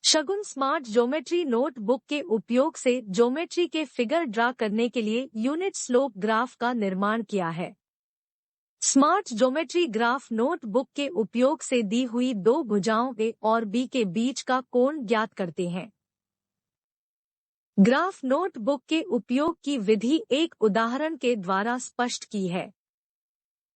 शगुन smart geometry notebook के उपयोग से ज्योमेट्री के फिगर ड्रा करने के लिए यूनिट स्लोप ग्राफ का निर्माण किया है। स्मार्ट ज्योमेट्री ग्राफ नोटबुक के उपयोग से दी हुई दो भुजाओं ए और बी के बीच का कोण ज्ञात करते हैं। ग्राफ नोटबुक के उपयोग की विधि एक उदाहरण के द्वारा स्पष्ट की है।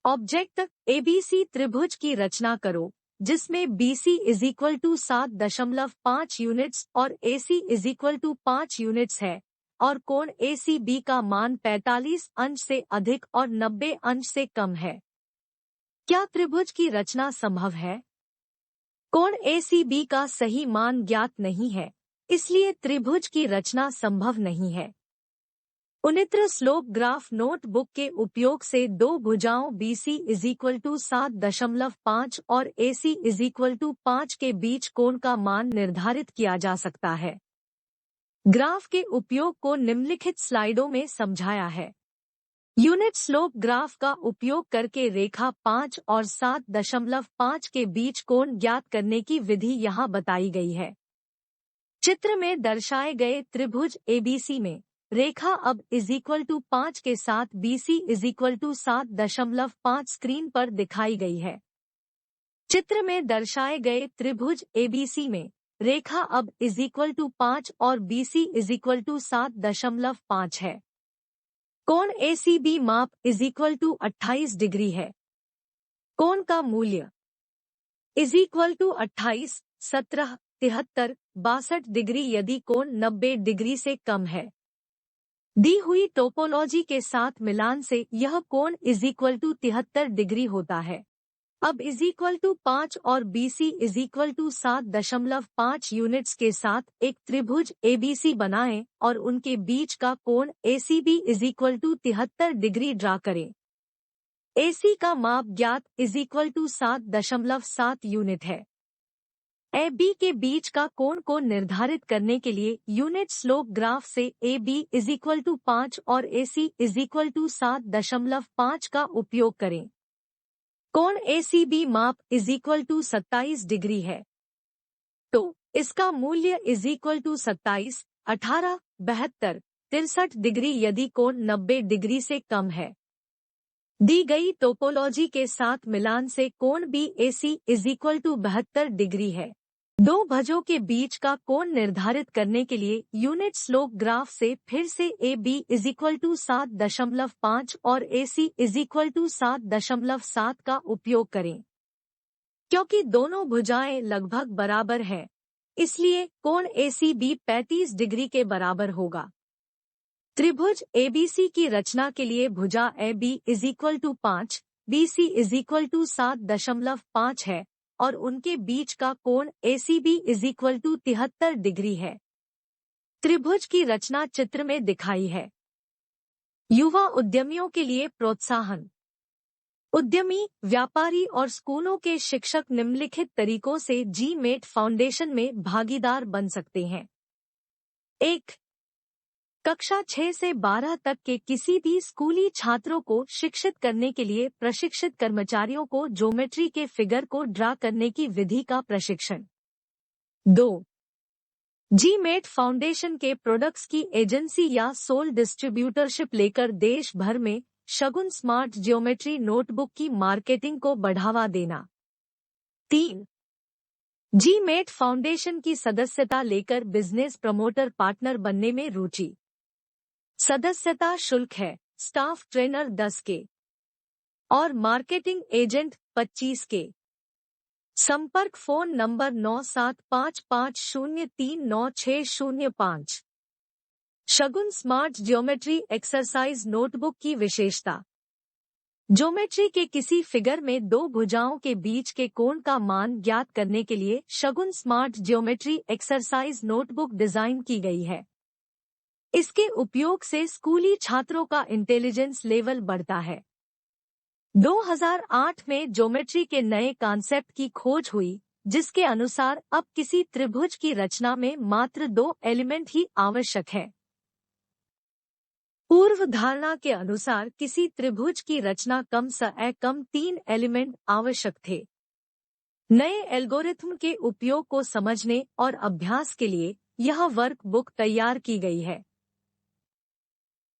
ऑब्जेक्ट एबीसी त्रिभुज की रचना करो, जिसमें BC is equal to 7.5 units और AC is equal to 5 units है और कोण ACB का मान 45 अंश से अधिक और 90 अंश से कम है। क्या त्रिभुज की रचना संभव है? कोण ACB का सही मान ज्ञात नहीं है, इसलिए त्रिभुज की रचना संभव नहीं है। उन्नत स्लोप ग्राफ नोटबुक के उपयोग से दो भुजाओं BC इज इक्वल टू 7.5 और AC इज इक्वल टू 5 के बीच कोण का मान निर्धारित किया जा सकता है। ग्राफ के उपयोग को निम्नलिखित स्लाइडों में समझाया है। यूनिट स्लोप ग्राफ का उपयोग करके रेखा 5 और 7.5 के बीच कोण ज्ञात करने की विधि यहाँ बताई गई है। चित्र में दर्शाए गए त्रिभुज ABC में रेखा अब इज इक्वल टू 5 के साथ BC is equal to 7.5 screen पर दिखाई गई है। चित्र में दर्शाए गए त्रिभुज ABC में रेखा अब इज इक्वल टू 5 और BC इज इक्वल टू 7.5 है। कोण ACB माप इज इक्वल टू 28 डिग्री है। कोण का मूल्य इज इक्वल टू 28, 17, 73, 62 डिग्री यदि कोण 90 डिग्री से कम है। दी हुई टोपोलॉजी के साथ मिलान से यह कोण इज इक्वल टू 73 डिग्री होता है। अब इज इक्वल टू 5 और BC is equal to 7.5 units के साथ एक त्रिभुज ABC बनाएं और उनके बीच का कोण ACB is equal to 73 degree draw करें। AC का माप ज्ञात इज इक्वल टू 7.7 यूनिट है। AB के बीच का कोण को निर्धारित करने के लिए यूनिट स्लोप ग्राफ से AB इज इक्वल टू 5 और AC इज इक्वल टू 7.5 का उपयोग करें। कोण ACB माप इज इक्वल टू 27 डिग्री है, तो इसका मूल्य इज इक्वल टू 27, 18, 72, 63 डिग्री यदि कोण 90 डिग्री से कम है। दी गई टोपोलॉजी के साथ मिलान से कोण BAC is equal to 72 degree है। दो भुजों के बीच का कोण निर्धारित करने के लिए यूनिट स्लोप ग्राफ से फिर से AB इज इक्वल टू 7.5 और AC इज इक्वल टू 7.7 का उपयोग करें। क्योंकि दोनों भुजाएं लगभग बराबर हैं, इसलिए कोण ACB 35 डिग्री के बराबर होगा। त्रिभुज ABC की रचना के लिए भुजा AB is equal to 5, BC is equal to 7.5 है और उनके बीच का कोण ACB is equal to 73 degree है। त्रिभुज की रचना चित्र में दिखाई है। युवा उद्यमियों के लिए प्रोत्साहन। उद्यमी, व्यापारी और स्कूलों के शिक्षक निम्नलिखित तरीकों से GMAT फाउंडेशन में भागीदार बन सकते हैं। 1. कक्षा 6 से 12 तक के किसी भी स्कूली छात्रों को शिक्षित करने के लिए प्रशिक्षित कर्मचारियों को ज्योमेट्री के फिगर को ड्रा करने की विधि का प्रशिक्षण। 2. GMAT फाउंडेशन के प्रोडक्ट्स की एजेंसी या सोल डिस्ट्रीब्यूटरशिप लेकर देश भर में शगुन स्मार्ट ज्योमेट्री नोटबुक की मार्केटिंग को बढ़ावा देना। 3. GMAT फाउंडेशन की सदस्यता लेकर बिजनेस प्रमोटर पार्टनर बनने में रुचि। सदस्यता शुल्क है स्टाफ ट्रेनर 10 के और मार्केटिंग एजेंट 25 के। संपर्क फोन नंबर 9755039605। शगुन स्मार्ट ज्योमेट्री एक्सरसाइज नोटबुक की विशेषता। ज्योमेट्री के किसी फिगर में दो भुजाओं के बीच के कोण का मान ज्ञात करने के लिए Shagun smart geometry exercise notebook design की गई है। इसके उपयोग से स्कूली छात्रों का इंटेलिजेंस लेवल बढ़ता है। 2008 में ज्योमेट्री के नए कॉन्सेप्ट की खोज हुई, जिसके अनुसार अब किसी त्रिभुज की रचना में मात्र 2 एलिमेंट ही आवश्यक है। पूर्व धारणा के अनुसार किसी त्रिभुज की रचना कम से कम 3 एलिमेंट आवश्यक थे। नए एल्गोरिथम के उपयोग को समझने और अभ्यास के लिए यह वर्कबुक तैयार की गई है।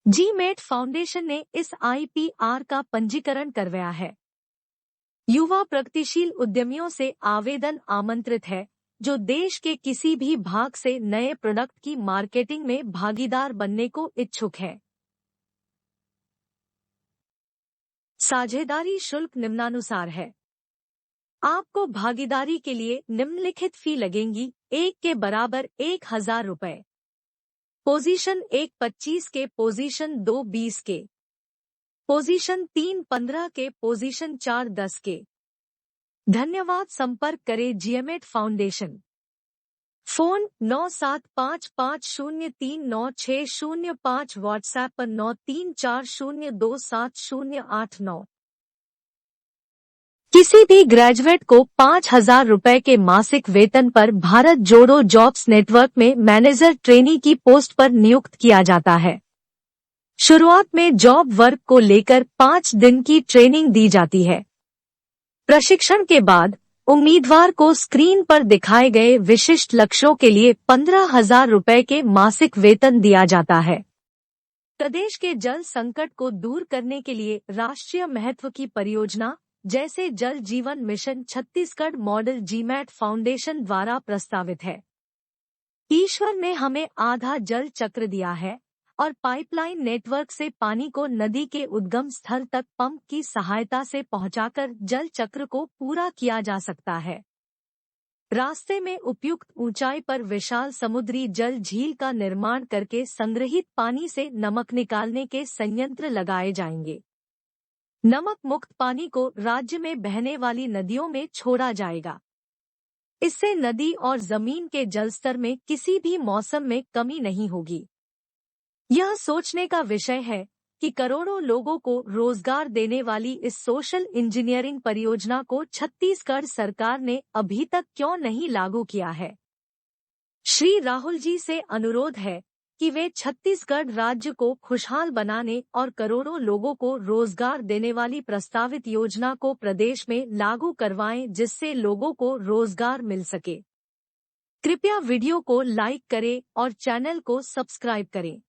जीमेट फाउंडेशन ने इस IPR का पंजीकरण करवाया है। युवा प्रगतिशील उद्यमियों से आवेदन आमंत्रित है जो देश के किसी भी भाग से नए प्रोडक्ट की मार्केटिंग में भागीदार बनने को इच्छुक है। साझेदारी शुल्क निम्नानुसार है। आपको भागीदारी के लिए निम्नलिखित फी लगेंगी। 1 के बराबर 1000 रुपए, पोजीशन 1 25 के, पोजीशन 2 20 के, पोजीशन 3 15 के, पोजीशन 4 10 के। धन्यवाद। संपर्क करें जीएमेट फाउंडेशन। फोन 9755039605, व्हाट्सएप पर 9340270809। किसी भी ग्रेजुएट को 5000 रुपए के मासिक वेतन पर भारत जोड़ो जॉब्स नेटवर्क में मैनेजर ट्रेनी की पोस्ट पर नियुक्त किया जाता है। शुरुआत में जॉब वर्क को लेकर 5 दिन की ट्रेनिंग दी जाती है। प्रशिक्षण के बाद उम्मीदवार को स्क्रीन पर दिखाए गए विशिष्ट लक्ष्यों के लिए 15,000 रुपए के मासिक वेतन दिया जाता है। प्रदेश के जल संकट को दूर करने के लिए राष्ट्रीय महत्व की परियोजना जैसे जल जीवन mission Chhattisgarh model GMAT foundation द्वारा प्रस्तावित है। ईश्वर ने हमें आधा जल चक्र दिया है और पाइपलाइन नेटवर्क से पानी को नदी के उद्गम स्थल तक पंप की सहायता से पहुंचाकर जल चक्र को पूरा किया जा सकता है। रास्ते में उपयुक्त ऊंचाई पर विशाल समुद्री जल झील का निर्माण करके संग्रहित पानी से नमक निकालने के संयंत्र लगाए जाएंगे। नमक मुक्त पानी को राज्य में बहने वाली नदियों में छोड़ा जाएगा। इससे नदी और जमीन के जलस्तर में किसी भी मौसम में कमी नहीं होगी। यह सोचने का विषय है कि करोड़ों लोगों को रोजगार देने वाली इस सोशल इंजीनियरिंग परियोजना को छत्तीसगढ़ सरकार ने अभी तक क्यों नहीं लागू किया है। श्री राहुल जी से अनुरोध है कि वे छत्तीसगढ़ राज्य को खुशहाल बनाने और करोड़ों लोगों को रोजगार देने वाली प्रस्तावित योजना को प्रदेश में लागू करवाएं, जिससे लोगों को रोजगार मिल सके। कृपया वीडियो को लाइक करें और चैनल को सब्सक्राइब करें।